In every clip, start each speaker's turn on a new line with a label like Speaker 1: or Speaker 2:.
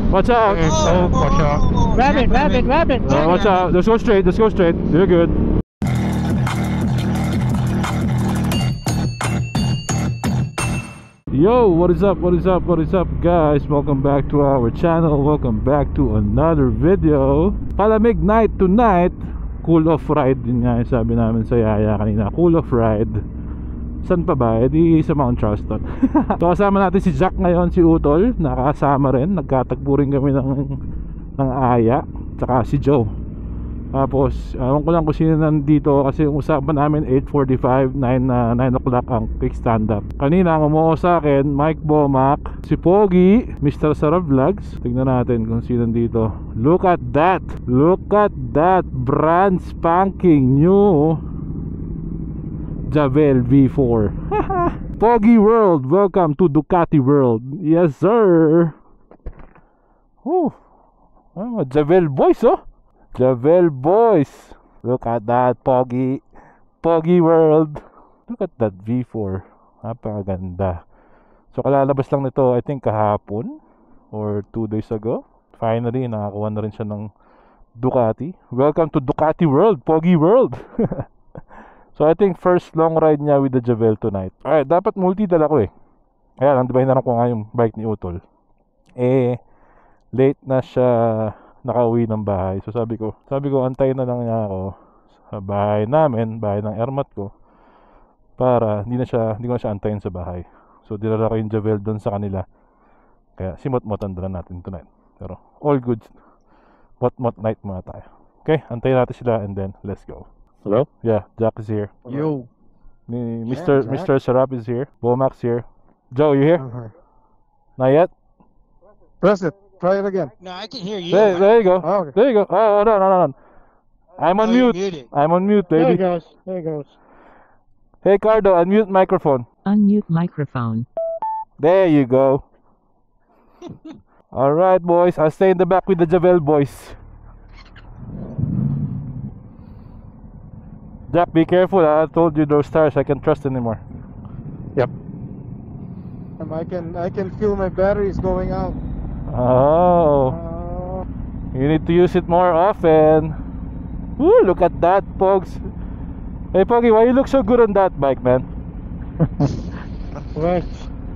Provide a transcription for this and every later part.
Speaker 1: Watch out.
Speaker 2: Oh, watch out.
Speaker 3: Rabbit, rabbit, rabbit.
Speaker 1: Watch out. Let's go straight. Let's go straight. You're good. Yo, what is up? What is up? What is up, guys? Welcome back to our channel. Welcome back to another video. Palamig night tonight. Cool off ride din nga yung sabi namin sa Yaya kanina. Cool off ride. San pa ba? E di sa Mount Charleston. So kasama natin si Jack ngayon, si Utol. Nakakasama rin. Nagkatagpo rin kami ng Aya. Tsaka si Joe. Tapos alam ko lang kung sino nandito kasi yung usapan namin 8:45, 9 o'clock ang quick stand up. Kanina ang umuo sa akin, Mike Bomac, si Pogi, Mr. Sarah Vlogs. Tingnan natin kung sino nandito. Look at that. Look at that brand spanking new Javel V4. Pogi World, welcome to Ducati World. Yes sir. Oh, Javel boys, oh. Javel boys. Look at that Pogi World. Look at that V4. Napakaganda. So kalalabas lang nito I think kahapon or 2 days ago. Finally nakakuha na rin siya ng Ducati. Welcome to Ducati World, Pogi World. So I think first long ride niya with the Javel tonight. Alright, dapat multi dala ko eh. Kaya lang, diba hinaram ko nga yung bike ni Utol. Late na siya nakauwi ng bahay. So sabi ko antayin na lang niya ako sa bahay namin, bahay ng ermat ko, para hindi ko na siya antayin sa bahay. So dinala ko yung Javel doon sa kanila. Kaya simot-motan dala natin tonight. Pero all good. Mot-mot night muna tayo. Okay, antayin natin sila and then let's go. Hello? Yeah, Jack is here.
Speaker 3: Yo.
Speaker 1: Mr. Sarap is here. Bomax here. Joe, you here? Not yet?
Speaker 2: Press it. Try it again.
Speaker 3: No, I can hear you.
Speaker 1: There you go.
Speaker 2: Oh, okay.
Speaker 1: There you go. Oh, no. I'm on mute. I'm on mute,
Speaker 3: There
Speaker 1: baby.
Speaker 3: it goes. There it goes.
Speaker 1: Hey, Cardo, unmute microphone.
Speaker 4: Unmute microphone.
Speaker 1: There you go. All right, boys. I'll stay in the back with the Javel boys. Jack, be careful. I told you those stars I can't trust anymore.
Speaker 2: Yep. I can feel my batteries going out.
Speaker 1: Oh. You need to use it more often. Woo, look at that, Pogs. Hey, Poggy, why you look so good on that bike, man?
Speaker 3: What?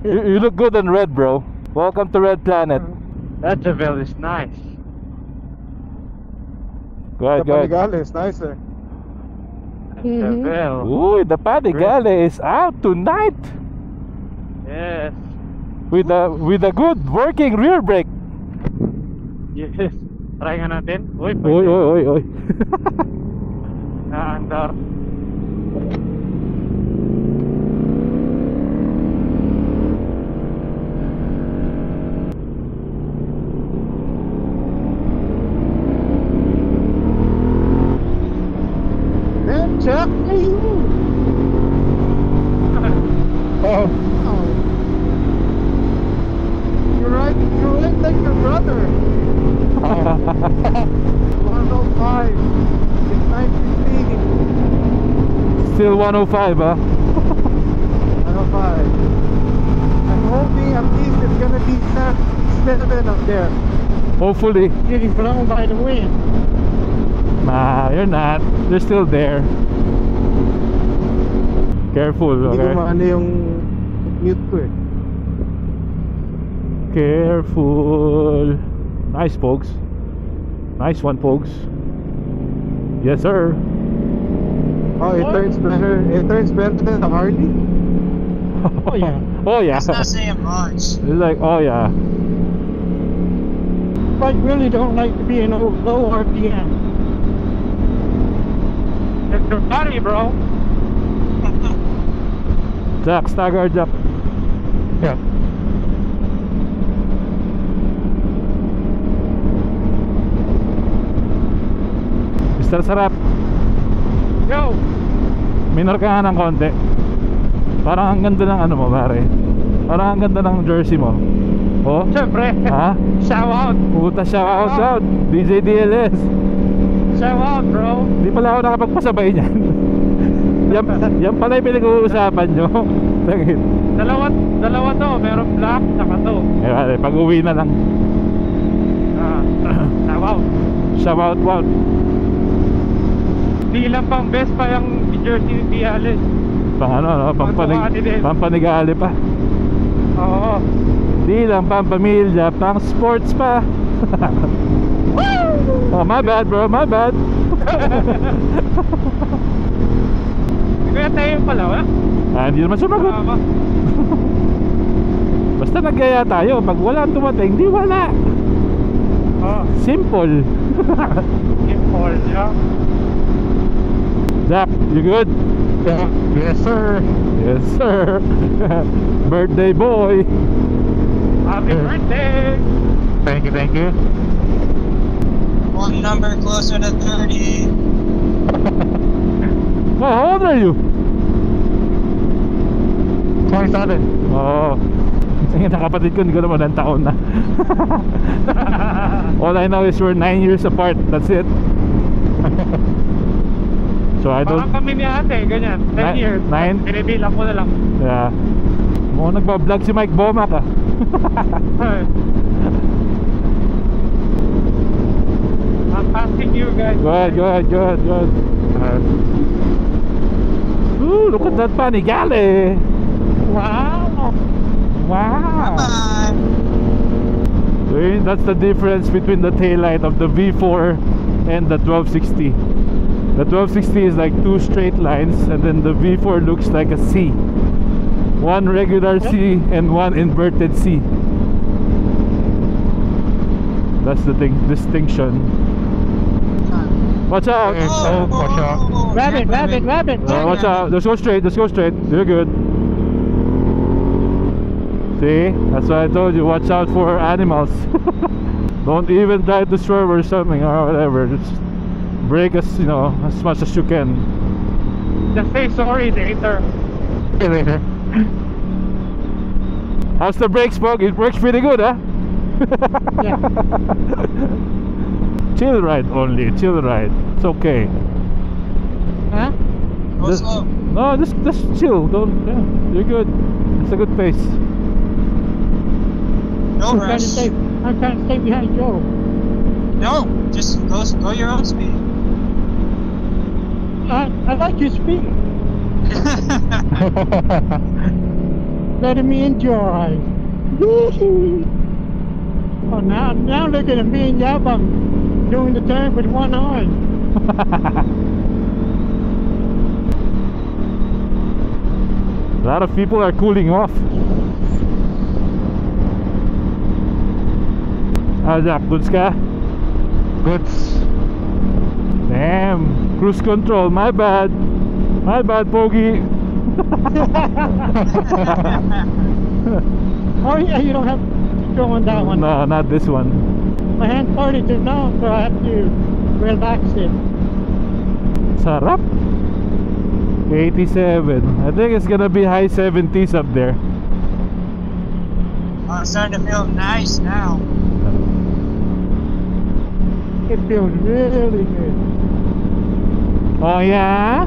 Speaker 1: You look good on red, bro. Welcome to Red Planet.
Speaker 3: That Javel is nice.
Speaker 1: Go ahead, go ahead.
Speaker 2: Panigale is nicer.
Speaker 3: Javel.
Speaker 1: Ooh, the Panigale is out tonight
Speaker 3: Yes.
Speaker 1: with a good working rear brake.
Speaker 3: Yes. Try nga natin. Uy,
Speaker 1: Oy.
Speaker 3: naandar.
Speaker 2: Damn, Chuck. Hey, you. Oh. You're right like your brother. 105. It's 9:15.
Speaker 1: Still 105, huh?
Speaker 2: 105. I'm hoping at least it's gonna be 7 up there.
Speaker 1: Hopefully.
Speaker 3: Getting blown by the wind.
Speaker 1: Nah, you're not. You're still there. Careful,
Speaker 2: Hindi ko
Speaker 1: okay?
Speaker 2: maano yung mute ko eh.
Speaker 1: Careful. Nice, Pogs. Nice one, Pogs. Yes, sir.
Speaker 2: Oh, it turns better. It turns better than the Harley.
Speaker 3: Oh yeah.
Speaker 1: Oh, yeah.
Speaker 5: That's not saying much.
Speaker 1: It's like, oh, yeah.
Speaker 3: Bike really don't like to be in low RPM. It's your body, bro.
Speaker 1: Jack, stagger, Jack.
Speaker 2: Yeah.
Speaker 1: Mr. Sarap,
Speaker 3: Yo.
Speaker 1: minor ka nga ng konti. Parang ang ganda ng ano mo, pare. Parang ang ganda ng jersey mo. Oh?
Speaker 3: Siyempre.
Speaker 1: Ha?
Speaker 3: Shout out.
Speaker 1: Puta, shout out. DJ DLS.
Speaker 3: Shout out, bro.
Speaker 1: Di pala ako nakapagpasabay niyan. yan pala yung pinag-uusapan nyo.
Speaker 3: Dalawa to. Meron black, saka to.
Speaker 1: Pag uwi na lang.
Speaker 3: Wow.
Speaker 1: Shout out.
Speaker 3: Di lang pang best pa yung jersey ni Diales.
Speaker 1: Pang ano, no? Pampanigali pa.
Speaker 3: Oo.
Speaker 1: Di lang pang pamilya, pang sports pa. Oh, my bad bro, my bad.
Speaker 3: Kaya tayo pala, wala?
Speaker 1: Hindi naman sumagot. Basta naggaya tayo. Pag wala ang tumating, di wala.
Speaker 3: Oo.
Speaker 1: Simple.
Speaker 3: Simple, yeah.
Speaker 1: Zach, you good?
Speaker 2: Yeah. Yes, sir.
Speaker 1: Yes sir. Birthday boy.
Speaker 3: Happy birthday!
Speaker 2: Thank you, thank you.
Speaker 4: One number closer to 30.
Speaker 1: Oh, how old are you?
Speaker 2: 27.
Speaker 1: Oo. Sige, nakapatid ko, hindi ko naman ng taon na. All I know is we're 9 years apart. That's it. So I don't...
Speaker 3: Parang kami ni ate, ganyan. 10 years.
Speaker 1: 9?
Speaker 3: Binibilang ko na lang.
Speaker 1: Yeah. Mukhang nagbablog si Mike Bomac ah.
Speaker 3: I'm asking you guys.
Speaker 1: Go ahead. Ooh, look at that Panigale.
Speaker 3: Wow!
Speaker 1: Wow.
Speaker 4: Bye.
Speaker 1: So that's the difference between the taillight of the V4 and the 1260. The 1260 is like two straight lines, and then the V4 looks like a C. One regular C and one inverted C. That's the distinction. Watch out!
Speaker 2: Oh, watch out.
Speaker 3: Rabbit!
Speaker 1: Watch out! Let's go straight. You're good. See? That's why I told you. Watch out for animals. Don't even try to swerve or something or whatever. Just brake as much as you can.
Speaker 3: Just say sorry later.
Speaker 2: See you later.
Speaker 1: How's the brakes, Pog? It works pretty good, huh?
Speaker 3: Yeah.
Speaker 1: Chill ride only. Chill ride. It's okay.
Speaker 3: Huh?
Speaker 4: Go
Speaker 1: Just-
Speaker 4: slow.
Speaker 1: No, just chill. Don't. Yeah, you're good. It's a good pace.
Speaker 4: No
Speaker 3: I'm trying
Speaker 4: rush.
Speaker 3: to stay behind Joe.
Speaker 4: No, just go your own speed.
Speaker 3: I like your speed. Letting me enjoy. Oh, now look at me and Yabang doing the turn with one arm.
Speaker 1: A lot of people are cooling off. Jack, goods ka?
Speaker 2: Goods.
Speaker 1: Damn, cruise control, my bad, Pogi.
Speaker 3: Oh yeah, you don't have to go on that one.
Speaker 1: No, not this one.
Speaker 3: My hand started to numb, so I have to relax it.
Speaker 1: Sarap. 87. I think it's gonna be high 70s up there.
Speaker 4: Oh, it's starting to feel nice now.
Speaker 3: It feels really good.
Speaker 1: Oh yeah?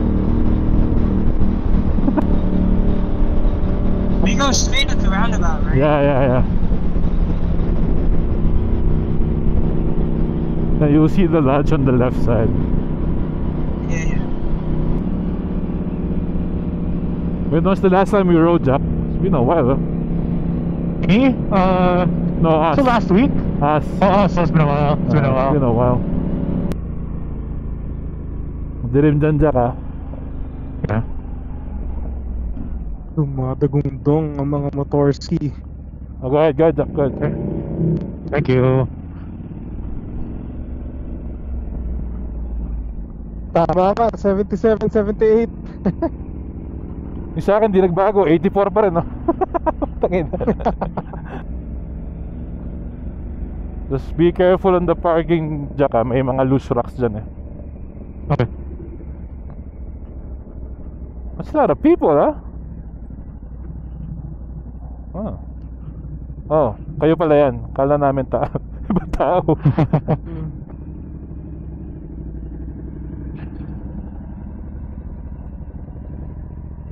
Speaker 4: We go straight at the roundabout, right?
Speaker 1: Yeah. Now you'll see the lodge on the left side.
Speaker 4: Yeah.
Speaker 1: When was the last time we rode, Jack? It's been a while, huh?
Speaker 2: Me?
Speaker 1: No, us.
Speaker 2: So last week?
Speaker 1: Us.
Speaker 2: Oh, so it's been a while. It's been a while.
Speaker 1: It's been a while. Dilim dyan, Jack, ah.
Speaker 2: Yeah.
Speaker 3: Dumadagundong ang mga motorski.
Speaker 1: Oh, go ahead, Jack, go ahead.
Speaker 2: Thank you.
Speaker 3: Tama ka, 77, 78.
Speaker 1: Yung sa akin, di nagbago. 84 pa rin, no? Tangin. Just be careful on the parking, Jack, ah. May mga loose rocks dyan, eh.
Speaker 2: Okay.
Speaker 1: That's a lot of people, huh? Oh, kayo pala yan. Kala namin tao. Iba tao.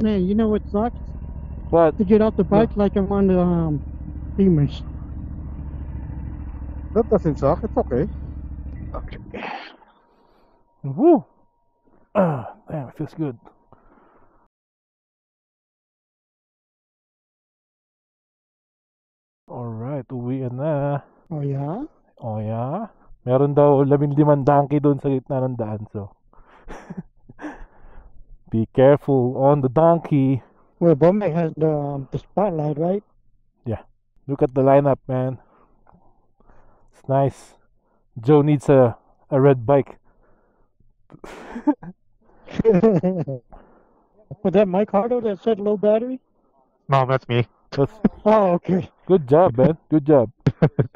Speaker 3: Man, you know what sucks?
Speaker 1: What?
Speaker 3: To get off the bike like I'm on the steamers.
Speaker 2: That doesn't suck. It's okay.
Speaker 1: Okay. Woo! Damn, it feels good. Alright, uwi na.
Speaker 3: Oh, yeah?
Speaker 1: Oh yeah? Meron daw 15 donkey doon sa gitna ng daan, so be careful on the donkey.
Speaker 3: Well, Bombay has the spotlight, right?
Speaker 1: Yeah. Look at the lineup, man. It's nice. Joe needs a red bike.
Speaker 3: Was that Mike Hardo that said low battery?
Speaker 2: No, that's me.
Speaker 1: That's
Speaker 3: Oh, okay.
Speaker 1: good job, man. Good job.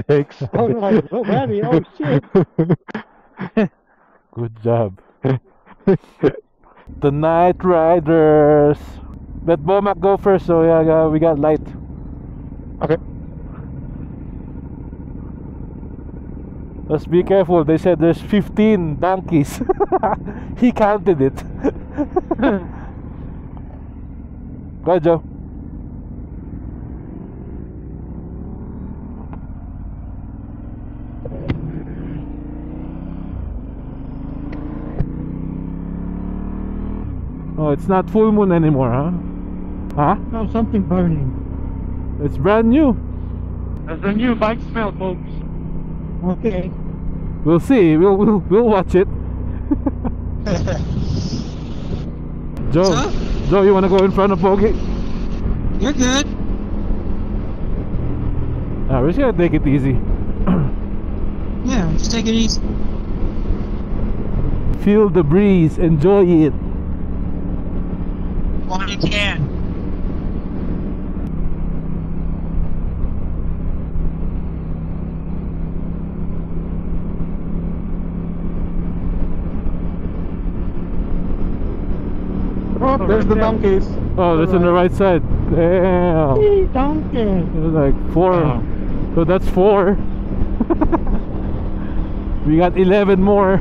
Speaker 2: Thanks.
Speaker 3: I was like, low battery? Oh, shit.
Speaker 1: Good job. The Night Riders. Let Bomac go first, so yeah, we got light.
Speaker 2: Okay.
Speaker 1: Just be careful. They said there's 15 donkeys. He counted it. Go ahead, Joe. Oh, it's not full moon anymore, huh? Huh?
Speaker 3: No, something burning.
Speaker 1: It's brand new.
Speaker 2: That's the new bike smell, folks.
Speaker 3: Okay.
Speaker 1: We'll see. We'll watch it. Joe,
Speaker 4: So?
Speaker 1: Joe, you wanna go in front of Bogey?
Speaker 4: You're good.
Speaker 1: We're just gonna take it easy.
Speaker 4: Yeah, just take it easy.
Speaker 1: Feel the breeze. Enjoy it.
Speaker 4: While you can.
Speaker 2: Oh, there's the donkeys.
Speaker 1: Oh, that's on the right side. Damn.
Speaker 3: Hey, donkey.
Speaker 1: There's like 4.
Speaker 2: Oh.
Speaker 1: So that's 4. We got 11 more.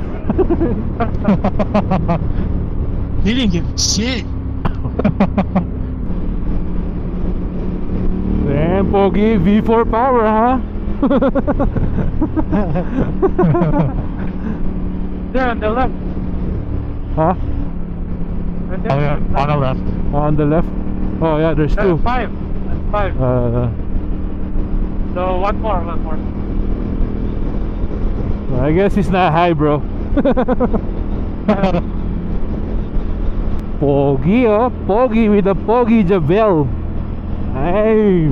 Speaker 4: He didn't give a shit.
Speaker 1: Damn, Pogi, V4 power, huh?
Speaker 3: There on the left.
Speaker 1: Huh?
Speaker 2: Oh, yeah, on the left.
Speaker 1: On the left? Oh yeah, there's 2.
Speaker 3: 5. That's 5. So one more.
Speaker 1: I guess he's not high, bro. Pogi, oh, Pogi with a Pogi Javel. Hey.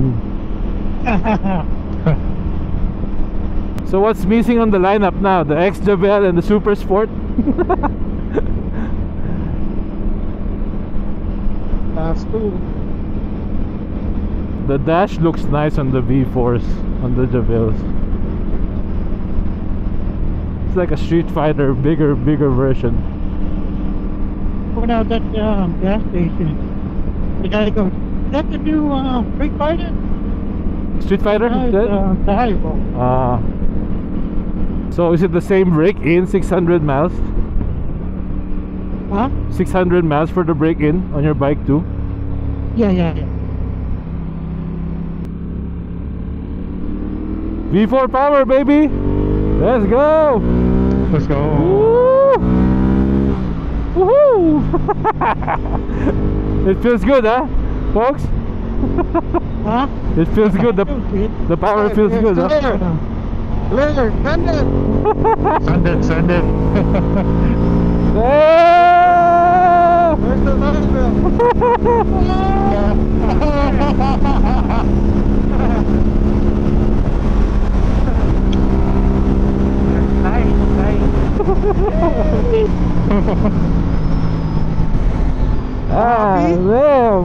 Speaker 1: So what's missing on the lineup now? The X Javel and the Super Sport?
Speaker 2: That's cool.
Speaker 1: The dash looks nice on the V4s, on the Javels. It's like a Street Fighter, bigger version.
Speaker 3: Going out that gas station. The guy goes, is that the new Street Fighter?
Speaker 1: Street Fighter?
Speaker 3: No,
Speaker 1: Is
Speaker 3: it's,
Speaker 1: that?
Speaker 3: the Haribo.
Speaker 1: So is it the same break-in, 600 miles?
Speaker 3: Huh?
Speaker 1: 600 miles for the break-in on your bike too?
Speaker 3: Yeah.
Speaker 1: V4 power, baby! Let's go!
Speaker 2: Let's go.
Speaker 1: Woo! Woohoo! It feels good, huh, folks?
Speaker 3: Huh?
Speaker 1: It feels good. The power feels good, huh?
Speaker 2: Clear, send it. Send it.
Speaker 1: Ah!
Speaker 2: Where's the Nashville?
Speaker 1: Ah, damn.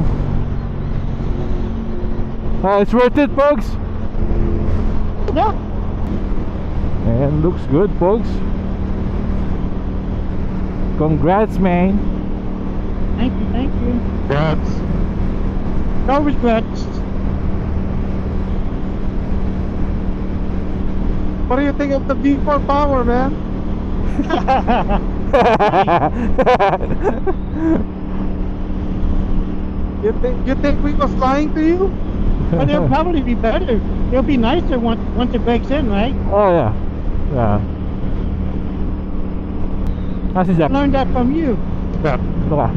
Speaker 1: It's worth it, folks.
Speaker 3: Yeah.
Speaker 1: And looks good, folks. Congrats, man.
Speaker 3: Thank you.
Speaker 2: Congrats.
Speaker 3: No regrets.
Speaker 2: What do you think of the V4 power, man? You think we was lying to you?
Speaker 3: But it'll probably be better. It'll be nicer once it breaks in, right?
Speaker 1: Oh yeah. Yeah. Ah, si Jack.
Speaker 3: Learned that from you.
Speaker 1: Jack, ito ka.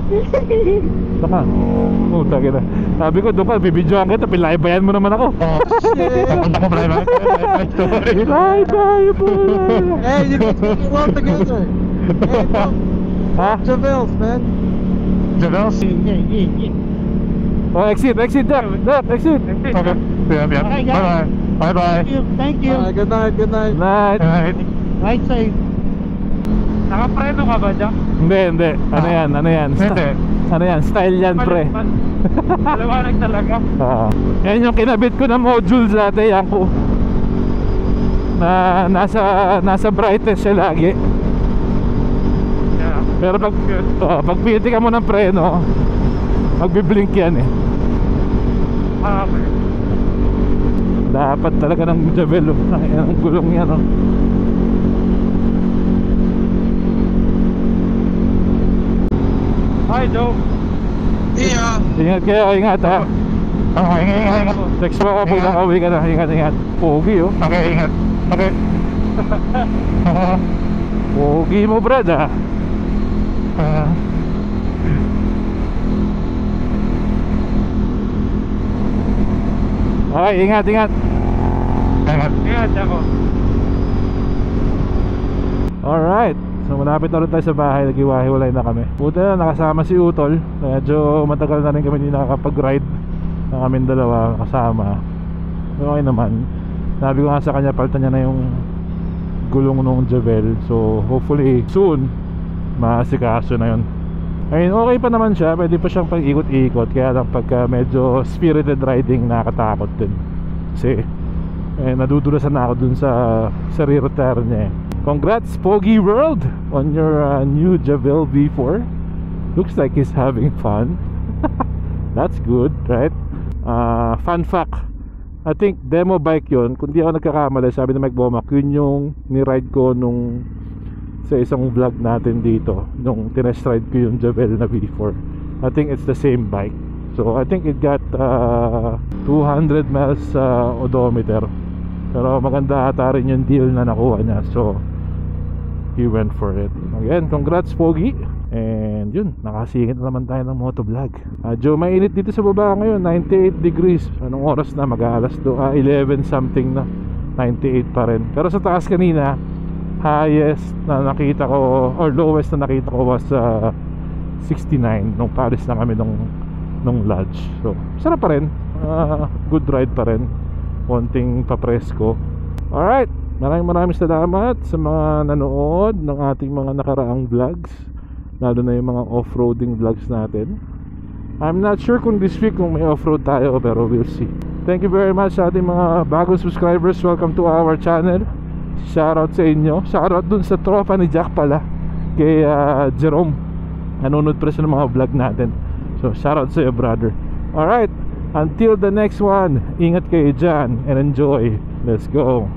Speaker 1: Ito ka. Puta kita. Sabi ko, doon ka, bibidyoan kita, pinaibayan mo naman ako.
Speaker 2: Oh, shit.
Speaker 1: Laibay po.
Speaker 2: Hey, you guys working well together. Hey, bro.
Speaker 1: Ha?
Speaker 2: Javels, man.
Speaker 1: Javels?
Speaker 3: Yeah.
Speaker 1: Oh, exit, Jack. Jack, exit.
Speaker 2: Okay.
Speaker 1: Yeah.
Speaker 3: Alright, guys.
Speaker 1: Bye-bye.
Speaker 3: Thank you.
Speaker 2: Good night, good night.
Speaker 1: Night.
Speaker 3: Ride safe.
Speaker 4: Nakapreno ka ba, Jack?
Speaker 1: Hindi. Ano yan? Ano yan? Style yan, pre.
Speaker 4: Maliwanag talaga.
Speaker 1: Oo. Yan yung kinabit ko na modules dati, yan ko. Na nasa brightest siya lagi.
Speaker 4: Yeah.
Speaker 1: Pero pag piti ka mo ng preno, magbiblink yan eh.
Speaker 4: Okay.
Speaker 1: Dapat talaga ng Javel, ang gulong yan, oh.
Speaker 4: Hi, Joe. Yeah.
Speaker 1: Ingat kayo, ingat ha.
Speaker 2: Okay, ingat.
Speaker 1: Text mo ka po, nakauwi ka na. Ingat. Pogi, oh.
Speaker 2: Okay, ingat. Okay.
Speaker 1: Pogi mo, brad, ha. Okay, ingat.
Speaker 2: Ingat.
Speaker 4: Ingat ako.
Speaker 1: Alright. So malapit na rin tayo sa bahay. Naghiwa-hiwalay na kami. Buti na nakasama si Utol. Medyo matagal na rin kami hindi nakakapag-ride na kaming dalawa kasama. Pero okay naman. Sabi ko nga sa kanya, palitan niya na yung gulong nung Javel. So hopefully soon maasikaso na yun. Ayun, okay pa naman siya. Pwede pa siyang pag-ikot-ikot. Kaya lang pagka medyo spirited riding, nakakatakot din. Kasi nadudulasan na ako dun sa rear tire niya eh. Congrats Pogi World on your new Javel V4. Looks like he's having fun. That's good, right? Fun fact, I think demo bike yun. Kung di ako nagkakamali, sabi ni Mike Bomac, yun yung ni-ride ko nung sa isang vlog natin dito, nung tinest ride ko yung Javel na V4. I think it's the same bike. So I think it got 200 miles odometer. Pero maganda ata rin yung deal na nakuha niya. So he went for it. Again, congrats Pogi. And yun, nakasingit na naman tayo ng motovlog. Medyo mainit dito sa baba ngayon, 98 degrees. Anong oras na? Mag-aalas 11 something na, 98 pa rin. Pero sa taas kanina, highest na nakita ko, or lowest na nakita ko was 69 nung palis na kami nung lodge. So sarap pa rin, good ride pa rin, konting papresko. Alright, maraming salamat sa mga nanood ng ating mga nakaraang vlogs, lalo na yung mga off-roading vlogs natin. I'm not sure kung this week kung may off-road tayo, pero we'll see. Thank you very much sa ating mga bagong subscribers. Welcome to our channel. Shoutout sa inyo. Shoutout dun sa tropa ni Jack pala, kay Jerome. Nanonood pa siya ng mga vlog natin. So shoutout sa iyo, brother. Alright, until the next one, ingat kayo dyan and enjoy. Let's go.